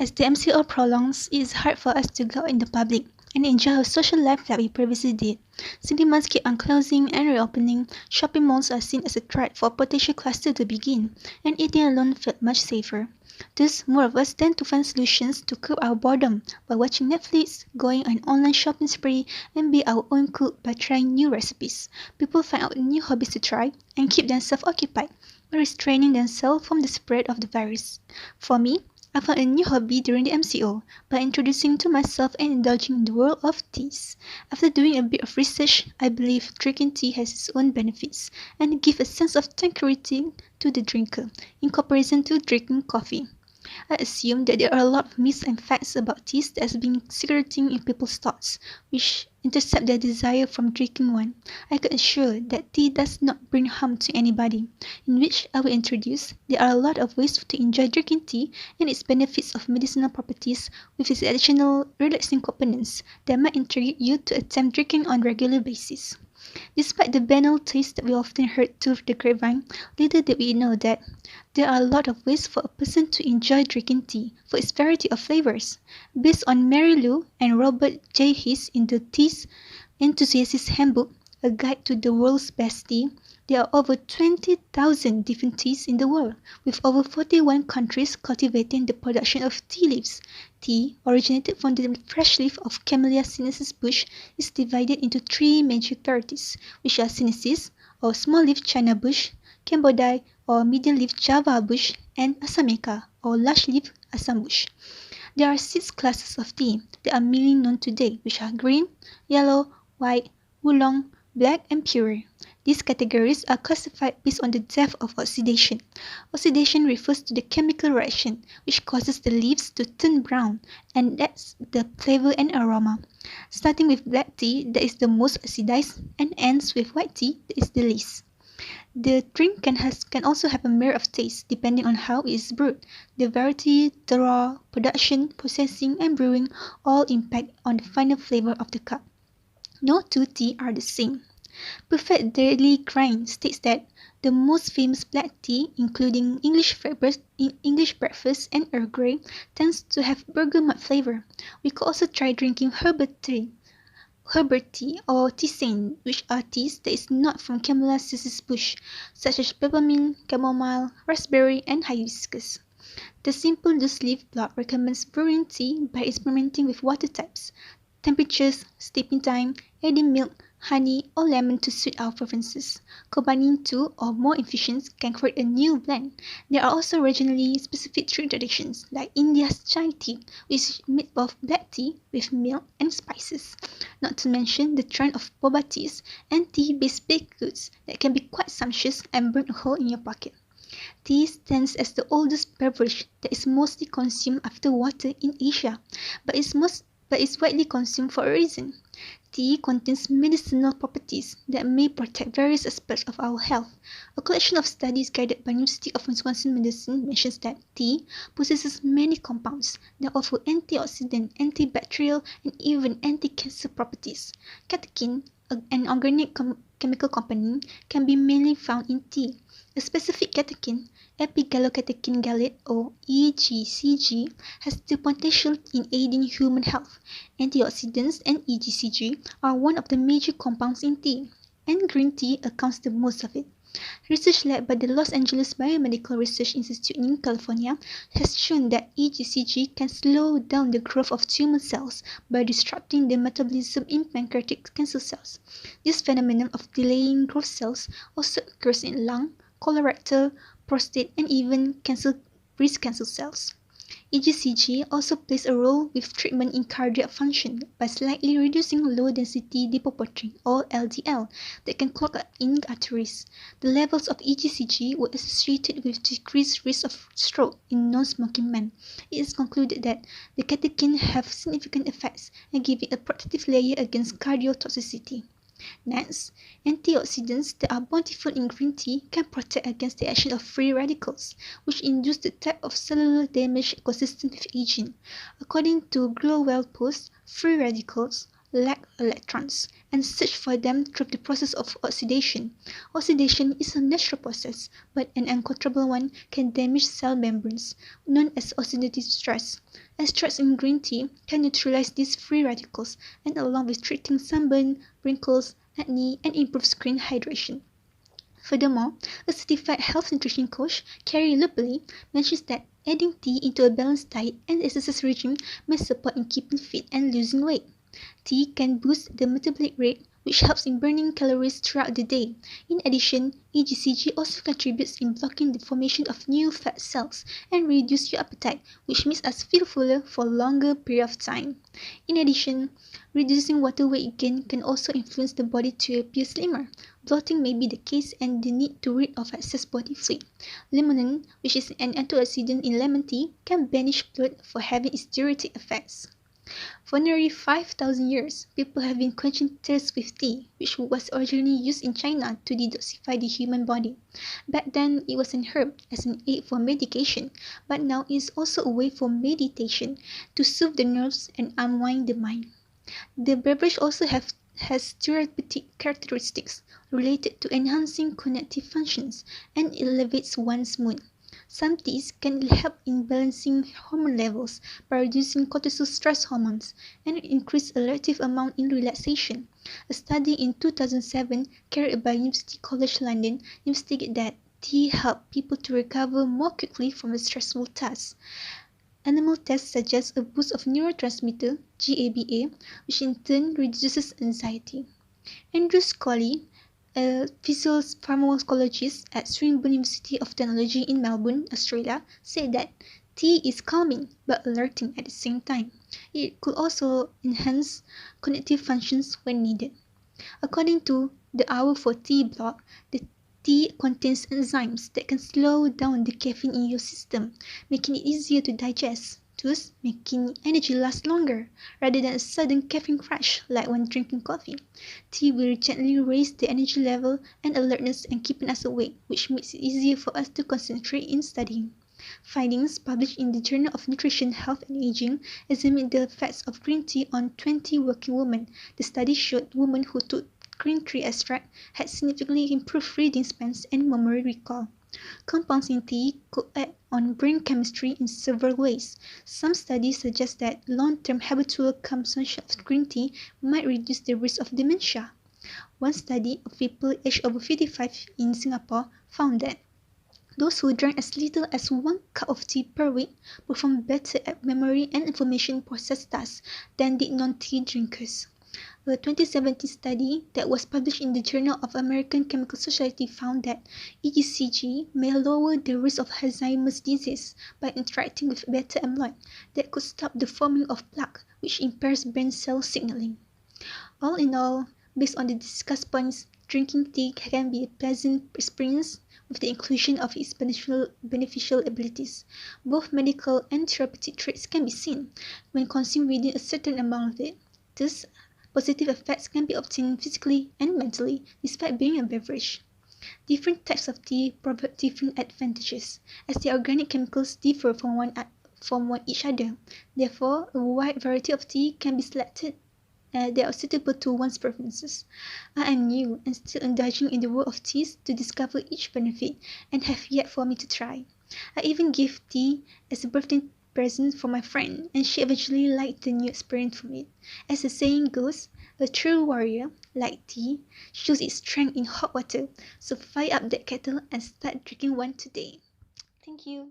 As the MCO prolongs, it is hard for us to go out in the public and enjoy our social life like we previously did. Cinemas keep on closing and reopening, shopping malls are seen as a threat for a potential cluster to begin, and eating alone felt much safer. Thus, more of us tend to find solutions to curb our boredom by watching Netflix, going on an online shopping spree, and be our own cook by trying new recipes. People find out new hobbies to try and keep themselves occupied by restraining themselves from the spread of the virus. For me, I found a new hobby during the MCO by introducing to myself and indulging in the world of teas. After doing a bit of research, I believe drinking tea has its own benefits and give a sense of tranquility to the drinker in comparison to drinking coffee. I assume that there are a lot of myths and facts about teas that has been circulating in people's thoughts, which intercept their desire from drinking one. I can assure that tea does not bring harm to anybody, in which I will introduce there are a lot of ways to enjoy drinking tea and its benefits of medicinal properties with its additional relaxing components that might intrigue you to attempt drinking on a regular basis. Despite the banal taste that we often heard through the grapevine, little did we know that there are a lot of ways for a person to enjoy drinking tea for its variety of flavors. Based on Mary Lou and Robert J. Hayes in the Tea's Enthusiast's Handbook, a guide to the world's best tea, there are over 20,000 different teas in the world, with over 41 countries cultivating the production of tea leaves. Tea, originated from the fresh leaf of Camellia sinensis bush, is divided into three major varieties, which are sinensis, or small-leaf China bush, Cambodai, or medium-leaf Java bush, and Asameca, or large-leaf Assam bush. There are six classes of tea that are mainly known today, which are green, yellow, white, oolong, black, and pure. These categories are classified based on the depth of oxidation. Oxidation refers to the chemical reaction which causes the leaves to turn brown and adds the flavor and aroma. Starting with black tea, that is the most oxidized, and ends with white tea, that is the least. The drink can also have a myriad of tastes depending on how it is brewed. The variety, terroir, production, processing, and brewing all impact on the final flavor of the cup. No two tea are the same. Perfect Daily Grind states that the most famous black tea, including English breakfast and Earl Grey, tends to have bergamot flavor. We could also try drinking herbal tea or tisane, which are teas that is not from Camellia sinensis bush, such as peppermint, chamomile, raspberry, and hibiscus. The Simple Loose Leaf blog recommends brewing tea by experimenting with water types, temperatures, steeping time, adding milk, honey, or lemon to suit our preferences. Combining two or more infusions can create a new blend. There are also regionally specific drink traditions, like India's chai tea, which is made of black tea with milk and spices. Not to mention the trend of boba teas and tea-based baked goods that can be quite sumptuous and burn a hole in your pocket. Tea stands as the oldest beverage that is mostly consumed after water in Asia, but is widely consumed for a reason. Tea contains medicinal properties that may protect various aspects of our health. A collection of studies guided by University of Wisconsin Medicine mentions that tea possesses many compounds that offer antioxidant, antibacterial, and even anti-cancer properties. Catechin, an organic chemical component, can be mainly found in tea. A specific catechin, epigallocatechin gallate or EGCG, has the potential in aiding human health. Antioxidants and EGCG are one of the major compounds in tea, and green tea accounts the most of it. Research led by the Los Angeles Biomedical Research Institute in California has shown that EGCG can slow down the growth of tumor cells by disrupting the metabolism in pancreatic cancer cells. This phenomenon of delaying growth cells also occurs in lung, colorectal, prostate, and even breast cancer cells. EGCG also plays a role with treatment in cardiac function by slightly reducing low-density lipoprotein or LDL that can clog up in arteries. The levels of EGCG were associated with decreased risk of stroke in non-smoking men. It is concluded that the catechin have significant effects and giving a protective layer against cardiotoxicity. Next, antioxidants that are bountiful in green tea can protect against the action of free radicals, which induce the type of cellular damage consistent with aging. According to Glowell Post, free radicals lack electrons and search for them through the process of oxidation. Oxidation is a natural process, but an uncontrollable one can damage cell membranes, known as oxidative stress. Extracts in green tea can neutralize these free radicals and along with treating sunburn, wrinkles, acne, and improve skin hydration. Furthermore, a certified health nutrition coach, Carrie Lupoli, mentions that adding tea into a balanced diet and exercise regime may support in keeping fit and losing weight. Tea can boost the metabolic rate, which helps in burning calories throughout the day. In addition, EGCG also contributes in blocking the formation of new fat cells and reduce your appetite, which makes us feel fuller for a longer period of time. In addition, reducing water weight gain can also influence the body to appear slimmer. Bloating may be the case and the need to rid of excess body fluid. Limonene, which is an antioxidant in lemon tea, can banish bloat for having its diuretic effects. For nearly 5,000 years, people have been quenching thirst with tea, which was originally used in China to detoxify the human body. Back then, it was an herb as an aid for medication, but now it is also a way for meditation to soothe the nerves and unwind the mind. The beverage also has therapeutic characteristics related to enhancing cognitive functions and elevates one's mood. Some teas can help in balancing hormone levels by reducing cortisol stress hormones and increase a relative amount in relaxation. A study in 2007 carried out by University College London investigated that tea helped people to recover more quickly from a stressful task. Animal tests suggest a boost of neurotransmitter GABA, which in turn reduces anxiety. Andrew Scully, a physiopharmacologist at Swinburne University of Technology in Melbourne, Australia, said that tea is calming but alerting at the same time. It could also enhance cognitive functions when needed. According to the Hour for Tea blog, the tea contains enzymes that can slow down the caffeine in your system, making it easier to digest, thus making energy last longer, rather than a sudden caffeine crash like when drinking coffee. Tea will gently raise the energy level and alertness and keeping us awake, which makes it easier for us to concentrate in studying. Findings published in the Journal of Nutrition, Health and Aging examined the effects of green tea on 20 working women. The study showed women who took green tea extract had significantly improved reading spans and memory recall. Compounds in tea could act on brain chemistry in several ways. Some studies suggest that long-term habitual consumption of green tea might reduce the risk of dementia. One study of people aged over 55 in Singapore found that those who drank as little as 1 cup of tea per week performed better at memory and information process tasks than did non-tea drinkers. A 2017 study that was published in the Journal of American Chemical Society found that EGCG may lower the risk of Alzheimer's disease by interacting with beta amyloid that could stop the forming of plaque, which impairs brain cell signaling. All in all, based on the discussed points, drinking tea can be a pleasant experience with the inclusion of its beneficial abilities. Both medical and therapeutic traits can be seen when consumed within a certain amount of it. Thus, positive effects can be obtained physically and mentally despite being a beverage. Different types of tea provide different advantages, as the organic chemicals differ from each other. Therefore, a wide variety of tea can be selected that are suitable to one's preferences. I am new and still indulging in the world of teas to discover each benefit and have yet for me to try. I even gave tea as a birthday present for my friend and she eventually liked the new experience from it. As the saying goes, a true warrior, like tea, shows its strength in hot water, so fire up that kettle and start drinking one today. Thank you.